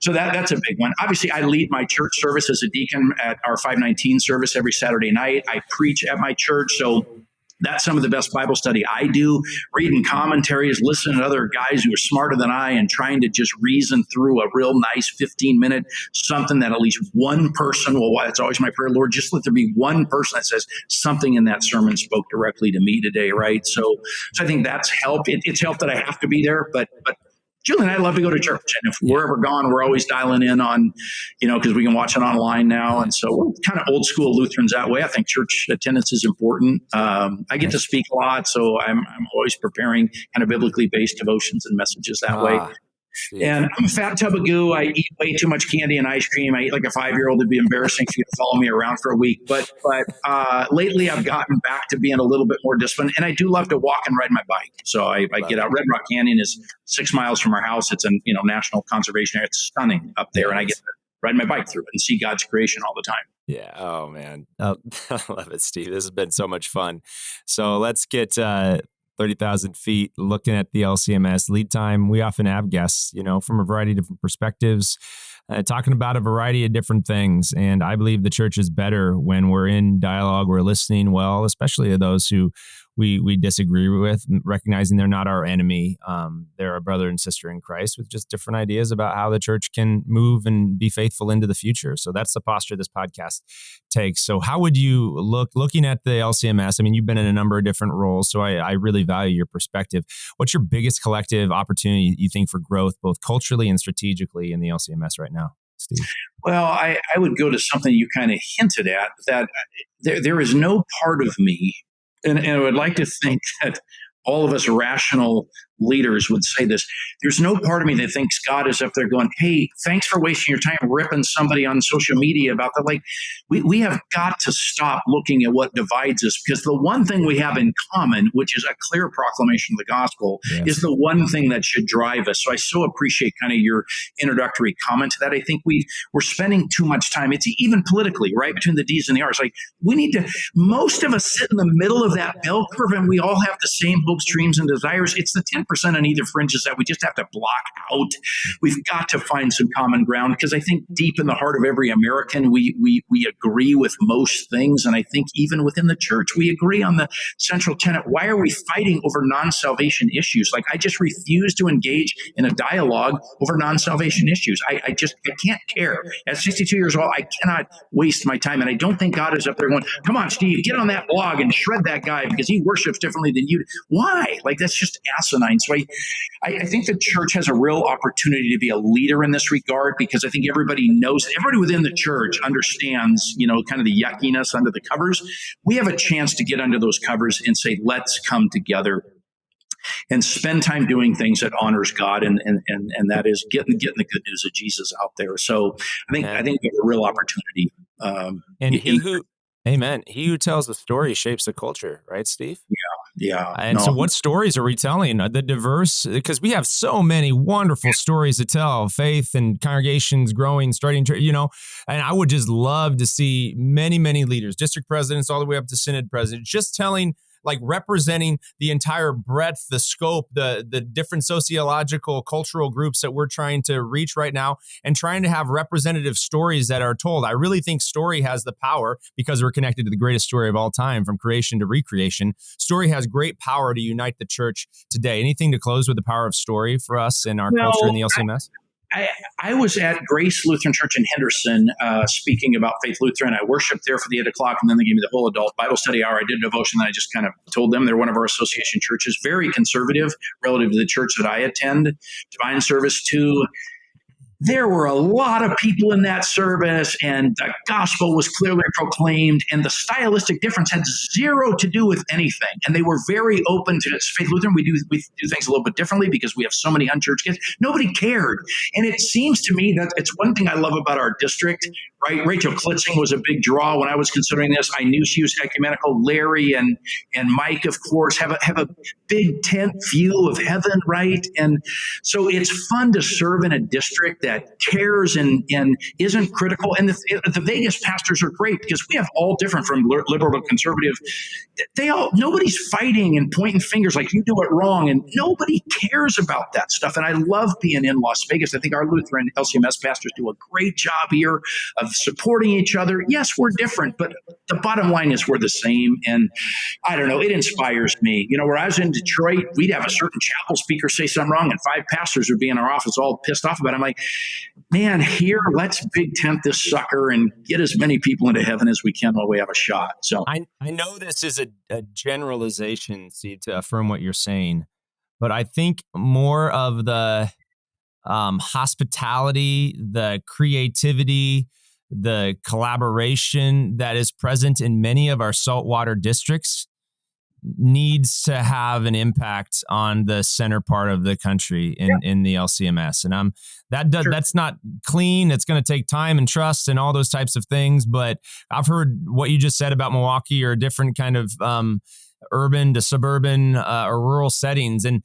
that's a big one. Obviously, I lead my church service as a deacon at our 519 service every Saturday night. I preach at my church. So that's some of the best Bible study I do, reading commentaries, listening to other guys who are smarter than I, and trying to just reason through a real nice 15-minute something that at least one person will. It's always my prayer, Lord, just let there be one person that says something in that sermon spoke directly to me today, right? So I think that's helped. It's helped that I have to be there, but Julie and I love to go to church. And if we're ever gone, we're always dialing in on, because we can watch it online now. And so we're kind of old school Lutherans that way. I think church attendance is important. I get to speak a lot, so I'm always preparing kind of biblically based devotions and messages that way. And I'm a fat tub of goo. I eat way too much candy and ice cream. I eat like a 5-year-old. It'd be embarrassing for you to follow me around for a week. But lately I've gotten back to being a little bit more disciplined. And I do love to walk and ride my bike. So I get out. Red Rock Canyon is 6 miles from our house. It's a national conservation area. It's stunning up there. And I get to ride my bike through it and see God's creation all the time. Yeah. Oh, man. I love it, Steve. This has been so much fun. So let's get 30,000 feet, looking at the LCMS lead time. We often have guests, from a variety of different perspectives. talking about a variety of different things. And I believe the church is better when we're in dialogue, we're listening well, especially to those who we disagree with, recognizing they're not our enemy. They're a brother and sister in Christ with just different ideas about how the church can move and be faithful into the future. So that's the posture this podcast takes. So how would you looking at the LCMS? I mean, you've been in a number of different roles, so I really value your perspective. What's your biggest collective opportunity you think for growth, both culturally and strategically in the LCMS right now, Steve? Well, I would go to something you kind of hinted at, that there is no part of me, and I would like to think that all of us rational leaders would say this. There's no part of me that thinks God is up there going, hey, thanks for wasting your time ripping somebody on social media about that. Like, we have got to stop looking at what divides us, because the one thing we have in common, which is a clear proclamation of the gospel, is the one thing that should drive us. So I so appreciate kind of your introductory comment to that. I think we're spending too much time. It's even politically, right, between the D's and the R's. Like, we need to, most of us sit in the middle of that bell curve, and we all have the same hopes, dreams, and desires. It's the 10% on either fringes that we just have to block out. We've got to find some common ground, because I think deep in the heart of every American, we agree with most things. And I think even within the church, we agree on the central tenet. Why are we fighting over non-salvation issues? Like, I just refuse to engage in a dialogue over non-salvation issues. I can't care. At 62 years old, I cannot waste my time. And I don't think God is up there going, come on, Steve, get on that blog and shred that guy because he worships differently than you do. Why? Like, that's just asinine. So I think the church has a real opportunity to be a leader in this regard, because I think everybody within the church understands, kind of the yuckiness under the covers. We have a chance to get under those covers and say, let's come together and spend time doing things that honors God, and that is getting the good news of Jesus out there. So I think we have a real opportunity. Amen. He who tells the story shapes the culture, right, Steve? Yeah. And so what stories are we telling? The diverse, because we have so many wonderful stories to tell, faith and congregations growing, starting, and I would just love to see many, many leaders, district presidents, all the way up to synod presidents, just telling, like, representing the entire breadth, the scope, the different sociological, cultural groups that we're trying to reach right now, and trying to have representative stories that are told. I really think story has the power, because we're connected to the greatest story of all time, from creation to recreation. Story has great power to unite the church today. Anything to close with the power of story for us in our culture in the LCMS? I was at Grace Lutheran Church in Henderson speaking about Faith Lutheran. I worshiped there for the 8 o'clock, and then they gave me the whole adult Bible study hour. I did devotion, and I just kind of told them they're one of our association churches, very conservative relative to the church that I attend. Divine Service 2. There were a lot of people in that service, and the gospel was clearly proclaimed, and the stylistic difference had zero to do with anything. And they were very open to this. Faith Lutheran, we do things a little bit differently because we have so many unchurched kids. Nobody cared. And it seems to me that it's one thing I love about our district, right? Rachel Klitzing was a big draw when I was considering this. I knew she was ecumenical. Larry and Mike, of course, have a big tent view of heaven, right? And so it's fun to serve in a district that cares and isn't critical. And the Vegas pastors are great, because we have all different, from liberal to conservative. Nobody's fighting and pointing fingers like you do it wrong, and nobody cares about that stuff. And I love being in Las Vegas. I think our Lutheran LCMS pastors do a great job here of supporting each other. Yes, we're different, but the bottom line is we're the same. And I don't know, it inspires me. Where I was in Detroit, we'd have a certain chapel speaker say something wrong, and 5 pastors would be in our office all pissed off about it. I'm like, man, here, let's big tent this sucker and get as many people into heaven as we can while we have a shot. So I know this is a generalization, Steve, to affirm what you're saying, but I think more of the hospitality, the creativity, the collaboration that is present in many of our saltwater districts needs to have an impact on the center part of the country in the LCMS. And that's not clean. It's going to take time and trust and all those types of things. But I've heard what you just said about Milwaukee, or different kind of urban to suburban or rural settings. And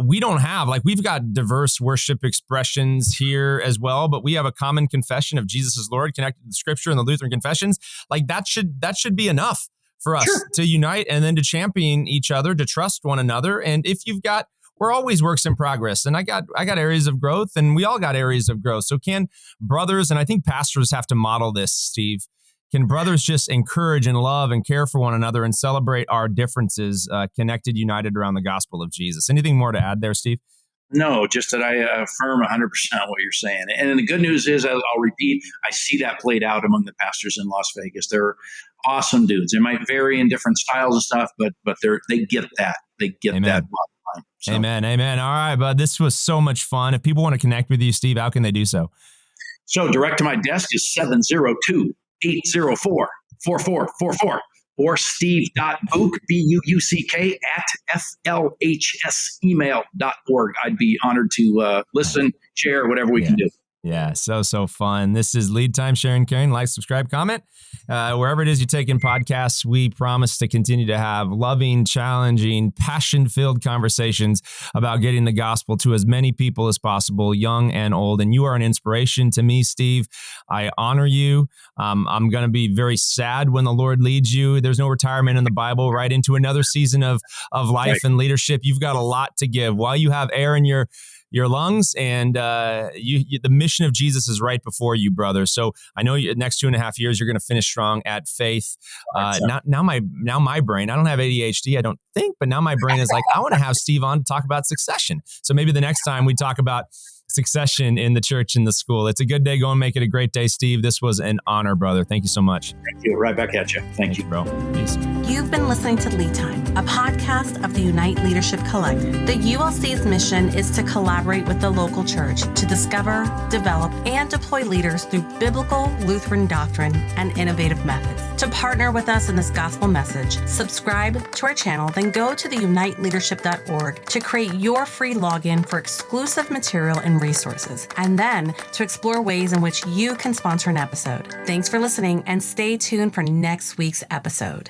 we don't have, we've got diverse worship expressions here as well, but we have a common confession of Jesus is Lord connected to the scripture and the Lutheran confessions. That should be enough for us to unite, and then to champion each other, to trust one another. And if you've got we're always works in progress. And I got areas of growth, and we all got areas of growth. So can brothers, and I think pastors have to model this, Steve, can brothers just encourage and love and care for one another and celebrate our differences, connected, united around the gospel of Jesus? Anything more to add there, Steve? No, just that I affirm 100% what you're saying. And the good news is, I'll repeat, I see that played out among the pastors in Las Vegas. They're awesome dudes. They might vary in different styles and stuff, but they get that. They get Amen. that bottom line. So. Amen. All right, bud. This was so much fun. If people want to connect with you, Steve, how can they do so? So direct to my desk is 702-804-4444. Or steve.buuck, Buuck, at flhsemail.org. I'd be honored to listen, share, whatever we can do. Yeah, so fun. This is Lead Time, sharing, caring. Like, subscribe, comment. Wherever it is you take in podcasts, we promise to continue to have loving, challenging, passion-filled conversations about getting the gospel to as many people as possible, young and old. And you are an inspiration to me, Steve. I honor you. I'm going to be very sad when the Lord leads you. There's no retirement in the Bible, right into another season of life and leadership. You've got a lot to give. While you have air in your lungs, and the mission of Jesus is right before you, brother. So I know the next 2.5 years you're going to finish strong at Faith. Now my brain, I don't have ADHD, I don't think, but now my brain is like, I want to have Steve on to talk about succession. So maybe the next time we talk about succession in the church and the school. It's a good day. Go and make it a great day, Steve. This was an honor, brother. Thank you so much. Thank you. Right back at you. Thank you, bro. Peace. You've been listening to Lead Time, a podcast of the Unite Leadership Collective. The ULC's mission is to collaborate with the local church to discover, develop, and deploy leaders through biblical Lutheran doctrine and innovative methods. To partner with us in this gospel message, subscribe to our channel, then go to theuniteleadership.org to create your free login for exclusive material and resources, and then to explore ways in which you can sponsor an episode. Thanks for listening, and stay tuned for next week's episode.